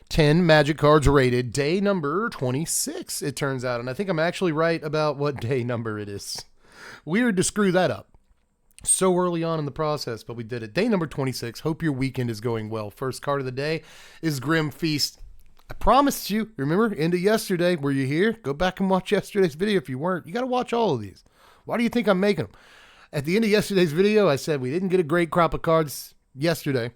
10 Magic cards rated. Day number 26, it turns out. And I think I'm actually right about what day number it is. Weird to screw that up so early on in the process, but we did it. Day number 26. Hope your weekend is going well. First card of the day is Grim Feast. I promised you, remember, end of yesterday, were you here? Go back and watch yesterday's video if you weren't. You got to watch all of these. Why do you think I'm making them? At the end of yesterday's video, I said we didn't get a great crop of cards yesterday,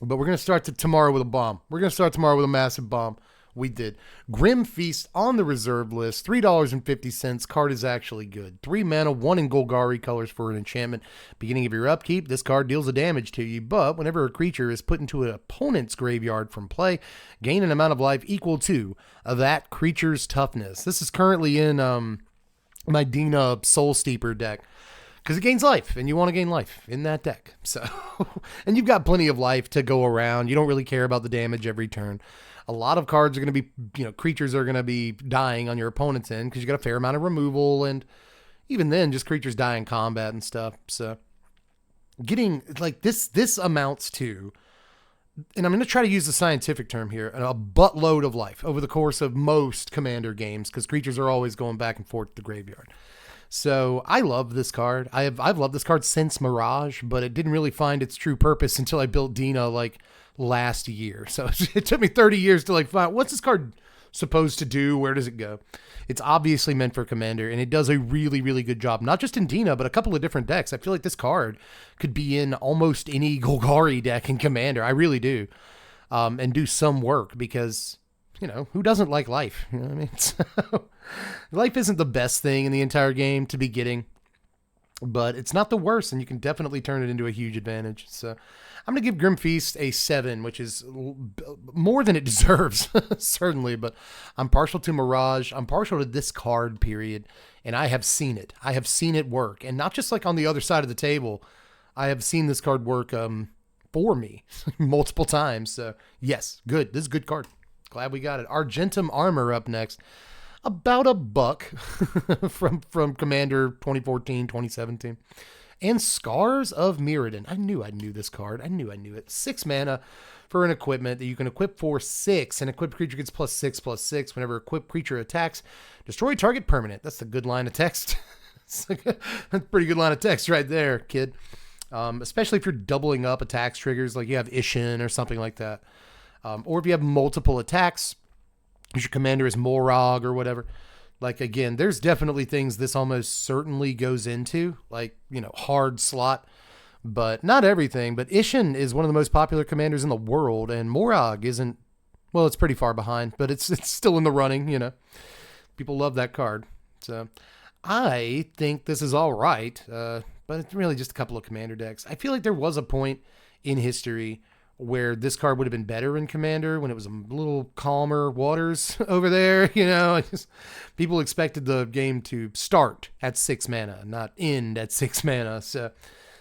but we're going to start tomorrow with a bomb. We're going to start tomorrow with a massive bomb. We did. Grim Feast on the reserve list, $3.50. Card is actually good. 3 mana, 1 in Golgari colors for an enchantment. Beginning of your upkeep, this card deals a damage to you, but whenever a creature is put into an opponent's graveyard from play, gain an amount of life equal to that creature's toughness. This is currently in my Dina Soul Steeper deck, because it gains life, and you want to gain life in that deck. So, and you've got plenty of life to go around. You don't really care about the damage every turn. A lot of cards are going to be, creatures are going to be dying on your opponent's end because you got a fair amount of removal, and even then, just creatures die in combat and stuff. So, getting like this amounts to, and I'm going to try to use the scientific term here, a buttload of life over the course of most Commander games, because creatures are always going back and forth to the graveyard. So I love this card. I've loved this card since Mirage, but it didn't really find its true purpose until I built Dina last year. So it took me 30 years to find what's this card supposed to do? Where does it go? It's obviously meant for Commander, and it does a really, really good job. Not just in Dina, but a couple of different decks. I feel like this card could be in almost any Golgari deck in Commander. I really do. And do some work because, who doesn't like life? You know what I mean? So, life isn't the best thing in the entire game to be getting, but it's not the worst, and you can definitely turn it into a huge advantage. So I'm going to give Grim Feast a 7, which is more than it deserves, certainly, but I'm partial to Mirage. I'm partial to this card, period, and I have seen it. I have seen it work, and not just on the other side of the table. I have seen this card work for me multiple times. So, yes, good. This is a good card. Glad we got it. Argentum Armor up next. About $1 from Commander 2014, 2017. And Scars of Mirrodin. I knew this card. I knew it. 6 mana for an equipment that you can equip for 6. An equipped creature gets +6/+6 whenever equipped creature attacks. Destroy target permanent. That's a good line of text. That's a pretty good line of text right there, kid. Especially if you're doubling up attacks triggers, like you have Ishin or something like that. Or if you have multiple attacks, your commander is Morag or whatever. Again, there's definitely things this almost certainly goes into, hard slot, but not everything. But Ishin is one of the most popular commanders in the world, and Morag isn't, well, it's pretty far behind, but it's still in the running, People love that card. So I think this is all right, but it's really just a couple of commander decks. I feel like there was a point in history where this card would have been better in Commander, when it was a little calmer waters over there, people expected the game to start at 6 mana, not end at 6 mana. So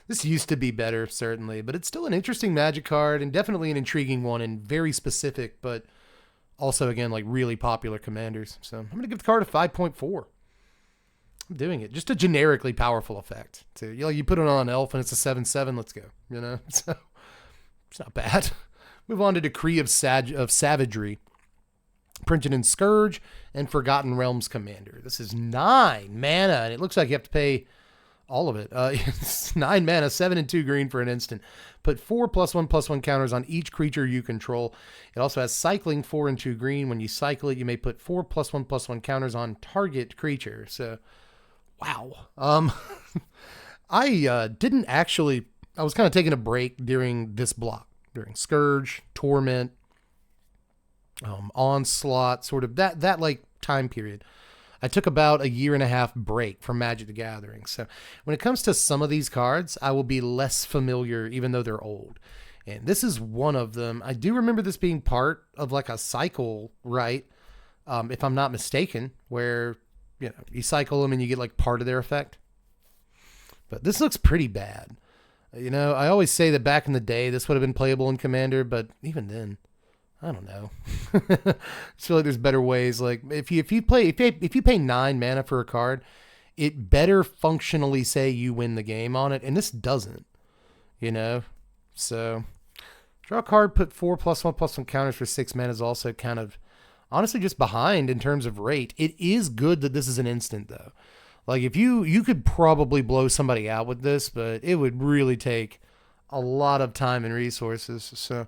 this used to be better, certainly, but it's still an interesting Magic card, and definitely an intriguing one, and very specific, but also, again, really popular commanders. So I'm going to give the card a 5.4. I'm doing it. Just a generically powerful effect. So, you put it on an elf and it's a 7/7, let's go, So it's not bad. Move on to Decree of Savagery. Printed in Scourge and Forgotten Realms Commander. This is 9 mana, and it looks like you have to pay all of it. It's 9 mana, 7 and 2 green for an instant. Put 4 +1/+1 counters on each creature you control. It also has cycling 4 and 2 green. When you cycle it, you may put 4 +1/+1 counters on target creature. So, wow. I didn't actually... I was kind of taking a break during this block, during Scourge, Torment, Onslaught, sort of that time period. I took about a 1.5 year break from Magic the Gathering. So when it comes to some of these cards, I will be less familiar, even though they're old. And this is one of them. I do remember this being part of a cycle, right? If I'm not mistaken, where, you cycle them and you get part of their effect. But this looks pretty bad. I always say that back in the day, this would have been playable in Commander, but even then, I don't know. I feel like there's better ways. If you pay 9 mana for a card, it better functionally say you win the game on it, and this doesn't. So Draw a card, put 4+1/+1 counters for 6 mana is also kind of, honestly, just behind in terms of rate. It is good that this is an instant, though. Like, if you could probably blow somebody out with this, but it would really take a lot of time and resources. So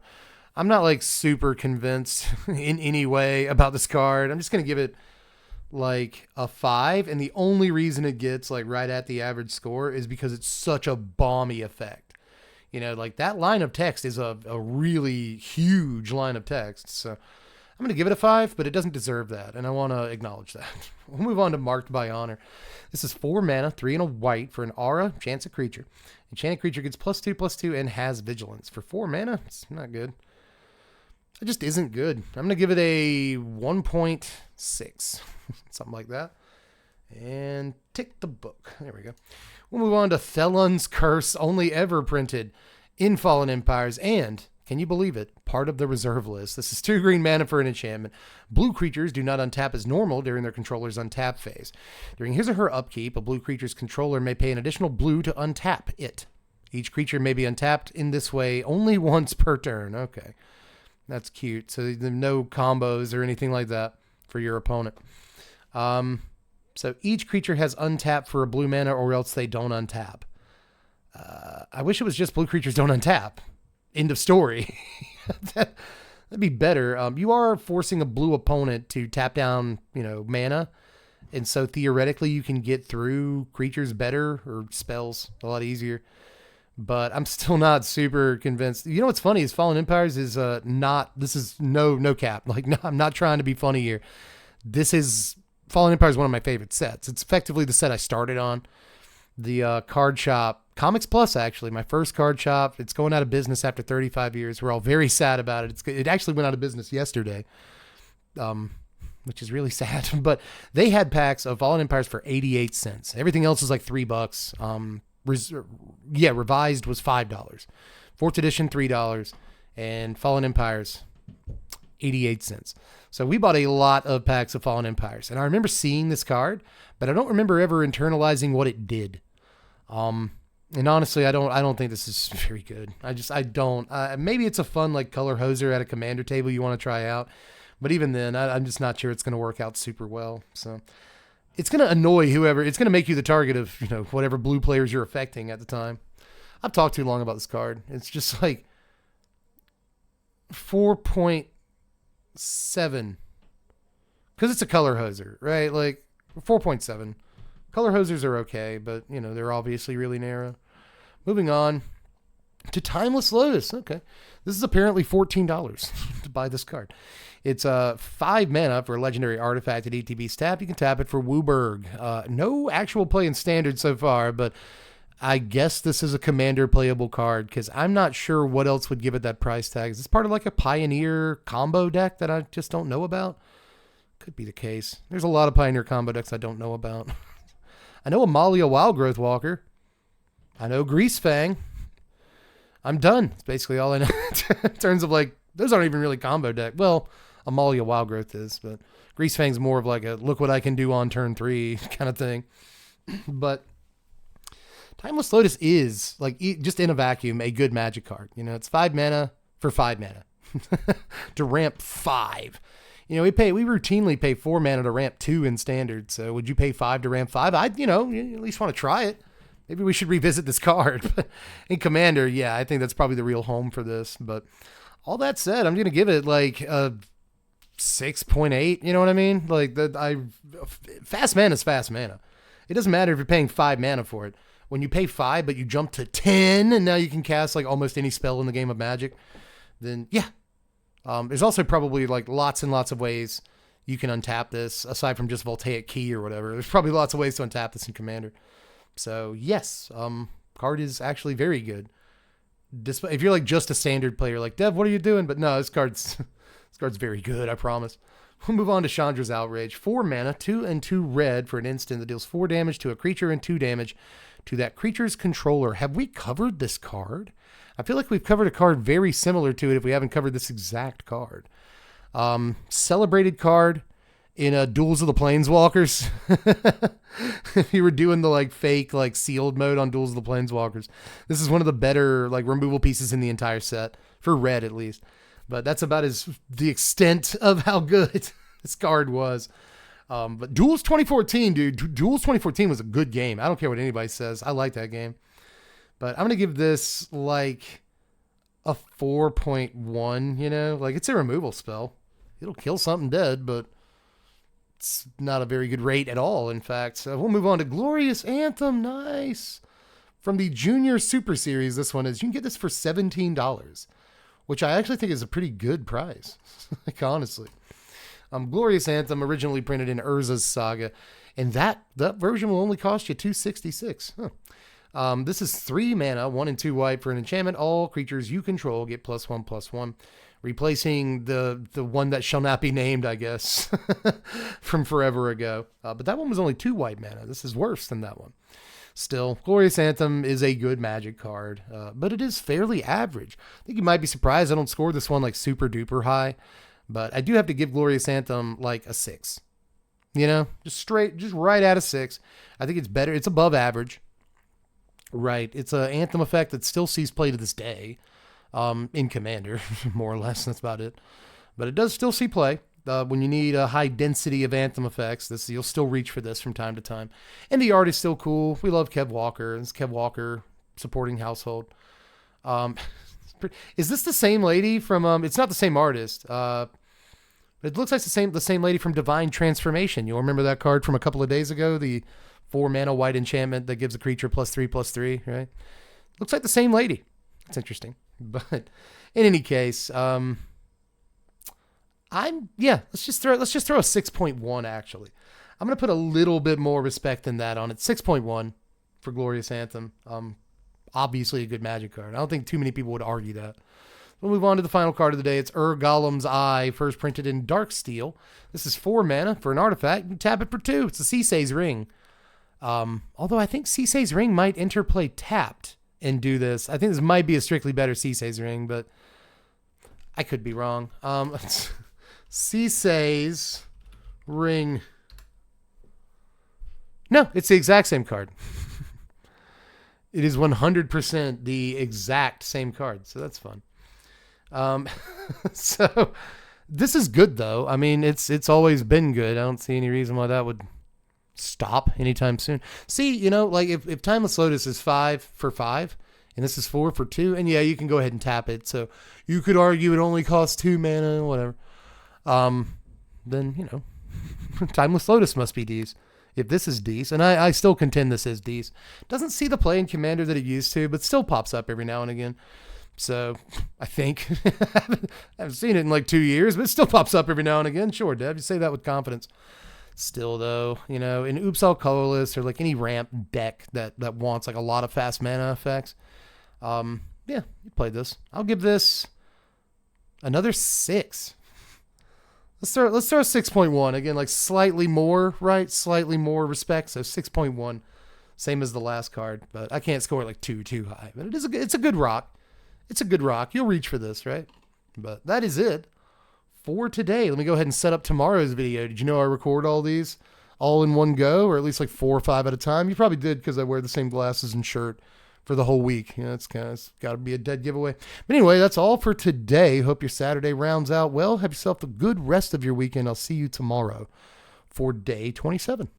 I'm not, like, super convinced in any way about this card. I'm just going to give it, like, a 5. And the only reason it gets, like, right at the average score is because it's such a balmy effect. You know, like, that line of text is a really huge line of text. So I'm going to give it a 5, but it doesn't deserve that, and I want to acknowledge that. We'll move on to Marked by Honor. This is 4 mana, 3 and a white for an aura, chance a creature. Enchanted creature gets +2/+2 and has vigilance. For 4 mana, it's not good. It just isn't good. I'm going to give it a 1.6, something like that. And tick the book. There we go. We'll move on to Thelon's Curse, only ever printed in Fallen Empires, and, can you believe it, part of the reserve list. This is 2 green mana for an enchantment. Blue creatures do not untap as normal during their controller's untap phase. During his or her upkeep, a blue creature's controller may pay an additional blue to untap it. Each creature may be untapped in this way only once per turn. Okay. That's cute. So there's no combos or anything like that for your opponent. So each creature has untap for a blue mana, or else they don't untap. I wish it was just blue creatures don't untap. End of story. That'd be better. You are forcing a blue opponent to tap down, mana. And so theoretically you can get through creatures better, or spells a lot easier. But I'm still not super convinced. You know what's funny is Fallen Empires is this is no cap. Like, no, I'm not trying to be funny here. Fallen Empire is one of my favorite sets. It's effectively the set I started on. The card shop, Comics Plus, actually, my first card shop. It's going out of business after 35 years. We're all very sad about it. It actually went out of business yesterday, which is really sad. But they had packs of Fallen Empires for 88 cents. Everything else is like $3. Revised was $5. 4th edition, $3. And Fallen Empires, 88 cents. So we bought a lot of packs of Fallen Empires. And I remember seeing this card, but I don't remember ever internalizing what it did. And honestly, I don't think this is very good. I don't. Maybe it's a fun, like, color hoser at a commander table you want to try out. But even then, I'm just not sure it's going to work out super well. So it's going to annoy whoever. It's going to make you the target of, whatever blue players you're affecting at the time. I've talked too long about this card. It's just like 4.7. Because it's a color hoser, right? Like 4.7. Color hosers are okay, but, they're obviously really narrow. Moving on to Timeless Lotus. Okay. This is apparently $14 to buy this card. It's 5 mana for a legendary artifact at ETB's tap. You can tap it for Wooburg. No actual play in Standard so far, but I guess this is a commander playable card because I'm not sure what else would give it that price tag. Is this part of like a Pioneer combo deck that I just don't know about? Could be the case. There's a lot of Pioneer combo decks I don't know about. I know Amalia Wildgrowth Walker. I know Greasefang. I'm done. It's basically all I know in terms of, like, those aren't even really combo deck. Well, Amalia Wildgrowth is, but Greasefang's more of like a look what I can do on turn 3 kind of thing. But Timeless Lotus is, like, just in a vacuum, a good Magic card. It's 5 mana for 5 mana to ramp 5. We routinely pay 4 mana to ramp 2 in Standard. So would you pay 5 to ramp 5? I'd, at least want to try it. Maybe we should revisit this card. But in Commander, yeah, I think that's probably the real home for this. But all that said, I'm going to give it like a 6.8. You know what I mean? Like, fast mana is fast mana. It doesn't matter if you're paying 5 mana for it. When you pay 5, but you jump to 10, and now you can cast like almost any spell in the game of Magic, then yeah. There's also probably like lots and lots of ways you can untap this, aside from just Voltaic Key or whatever. There's probably lots of ways to untap this in Commander. So yes, card is actually very good. If you're like just a Standard player, like, Dev, what are you doing? But no, this card's very good, I promise. We'll move on to Shandras Outrage. 4 mana, 2 and 2 red for an instant that deals 4 damage to a creature and 2 damage to that creature's controller. Have we covered this card? I feel like we've covered a card very similar to it if we haven't covered this exact card. Celebrated card in Duels of the Planeswalkers. If you were doing the like fake like sealed mode on Duels of the Planeswalkers, this is one of the better like removal pieces in the entire set. for red at least. But that's about the extent of how good this card was. But Duels 2014, dude. Duels 2014 was a good game. I don't care what anybody says. I like that game. But I'm going to give this like a 4.1, you know? Like, it's a removal spell. It'll kill something dead, but it's not a very good rate at all, in fact. So we'll move on to Glorious Anthem. Nice. From the Junior Super Series, this one is. You can get this for $17, which I actually think is a pretty good price. Like, honestly. Glorious Anthem, originally printed in Urza's Saga, and that version will only cost you $266. Huh. This is 3 mana, 1 and 2 white for an enchantment. All creatures you control get +1/+1, replacing the one that shall not be named, I guess, from forever ago. But that one was only 2 white mana. This is worse than that one. Still, Glorious Anthem is a good Magic card, but it is fairly average. I think you might be surprised I don't score this one like super duper high. But I do have to give Glorious Anthem like a 6. You know, just right at a 6. I think it's better. It's above average. Right. It's an Anthem effect that still sees play to this day in Commander, more or less. That's about it. But it does still see play. When you need a high density of Anthem effects, you'll still reach for this from time to time. And the art is still cool. We love Kev Walker. It's Kev Walker supporting household. Is this the same lady from, it's not the same artist. It looks like the same lady from Divine Transformation. You'll remember that card from a couple of days ago, the 4 mana white enchantment that gives a creature +3/+3, right? Looks like the same lady. It's interesting. But in any case, let's just throw a 6.1 actually. I'm going to put a little bit more respect than that on it. 6.1 for Glorious Anthem. Obviously a good Magic card. I don't think too many people would argue that. We'll move on to the final card of the day. It's Urgollums Ey, first printed in Darksteel. This is 4 mana for an artifact. You tap it for 2. It's a Sisei's Ring. Although I think Sisei's Ring might interplay tapped and do this. I think this might be a strictly better Sisei's Ring, but I could be wrong. Sisei's Ring. No, it's the exact same card. It is 100% the exact same card, so that's fun. So this is good though. I mean, it's always been good. I don't see any reason why that would stop anytime soon. See, you know, like if Timeless Lotus is 5 for 5 and this is 4 for 2, and yeah, you can go ahead and tap it. So you could argue it only costs 2 mana, whatever. Then, you know, Timeless Lotus must be D's. If this is D's, and I still contend this is D's. Doesn't see the play in Commander that it used to, but still pops up every now and again. So, I think. I haven't seen it in like 2 years, but it still pops up every now and again. Sure, Dev, you say that with confidence. Still, though, you know, in Oops All Colorless or like any ramp deck that wants like a lot of fast mana effects, yeah, you play this. I'll give this another 6. Let's throw 6.1 again, like slightly more, right? Slightly more respect. So 6.1, same as the last card, but I can't score like too high. But it's a good rock. It's a good rock. You'll reach for this, right? But that is it for today. Let me go ahead and set up tomorrow's video. Did you know I record all these all in one go, or at least like 4 or 5 at a time? You probably did because I wear the same glasses and shirt for the whole week. You know, it's got to be a dead giveaway. But anyway, that's all for today. Hope your Saturday rounds out well. Have yourself a good rest of your weekend. I'll see you tomorrow for day 27.